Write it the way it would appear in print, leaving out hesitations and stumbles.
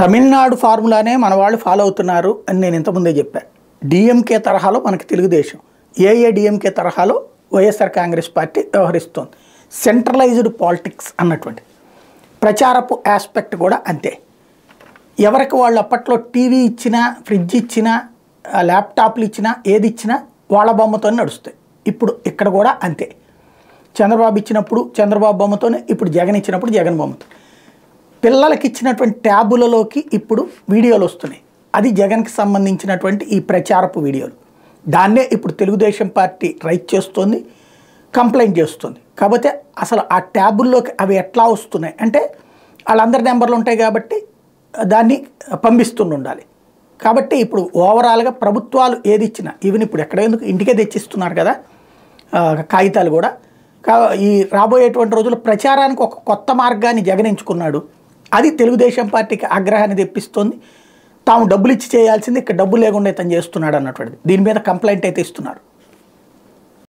తమిళనాడు ఫార్ములానే మన వాళ్ళు ఫాలో అవుతున్నారు అని నేను ఇంతకుముందే చెప్పాను. డిఎంకే తరహాలో మనకి తెలుగుదేశం, ఏఐఏడిఎంకే తరహాలో YSR Congress party వ్యవహరిస్తోంది. Centralised politics అన్నటువంటి ప్రచారపు ఆస్పెక్ట్ కూడా అంతే. ఎవరికి వాళ్ళు అప్పట్లో టీవీ ఇచ్చినా, ఫ్రిడ్జ్ ఇచ్చినా, ల్యాప్టాప్లు ఇచ్చినా, ఏది ఇచ్చినా వాళ్ళ బొమ్మతో నడుస్తాయి. ఇప్పుడు ఇక్కడ కూడా అంతే. చంద్రబాబు ఇచ్చినప్పుడు చంద్రబాబు బొమ్మతోనే, ఇప్పుడు జగన్ ఇచ్చినప్పుడు జగన్ బొమ్మతో. పిల్లలకి ఇచ్చినటువంటి ట్యాబులలోకి ఇప్పుడు వీడియోలు వస్తున్నాయి. అది జగన్కి సంబంధించినటువంటి ఈ ప్రచారపు వీడియోలు. దాన్నే ఇప్పుడు తెలుగుదేశం పార్టీ రైట్ చేస్తోంది, కంప్లైంట్ చేస్తుంది. కాకపోతే అసలు ఆ ట్యాబుల్లోకి అవి ఎట్లా వస్తున్నాయి అంటే వాళ్ళందరి నెంబర్లు ఉంటాయి కాబట్టి దాన్ని పంపిస్తుండాలి. కాబట్టి ఇప్పుడు ఓవరాల్గా ప్రభుత్వాలు ఏది ఇచ్చినా, ఈవెన్ ఇప్పుడు ఎక్కడ ఎందుకు ఇంటికే తెచ్చిస్తున్నారు కదా కాగితాలు కూడా. ఈ రాబోయేటువంటి రోజుల్లో ప్రచారానికి ఒక కొత్త మార్గాన్ని జగన్ ఎంచుకున్నాడు. అది తెలుగుదేశం పార్టీకి ఆగ్రహాన్ని తెప్పిస్తోంది. తాము డబ్బులు ఇచ్చి చేయాల్సింది ఇక్కడ డబ్బులు లేకుండా ఇతను చేస్తున్నాడు అన్నటువంటిది. దీని మీద కంప్లైంట్ అయితే ఇస్తున్నారు.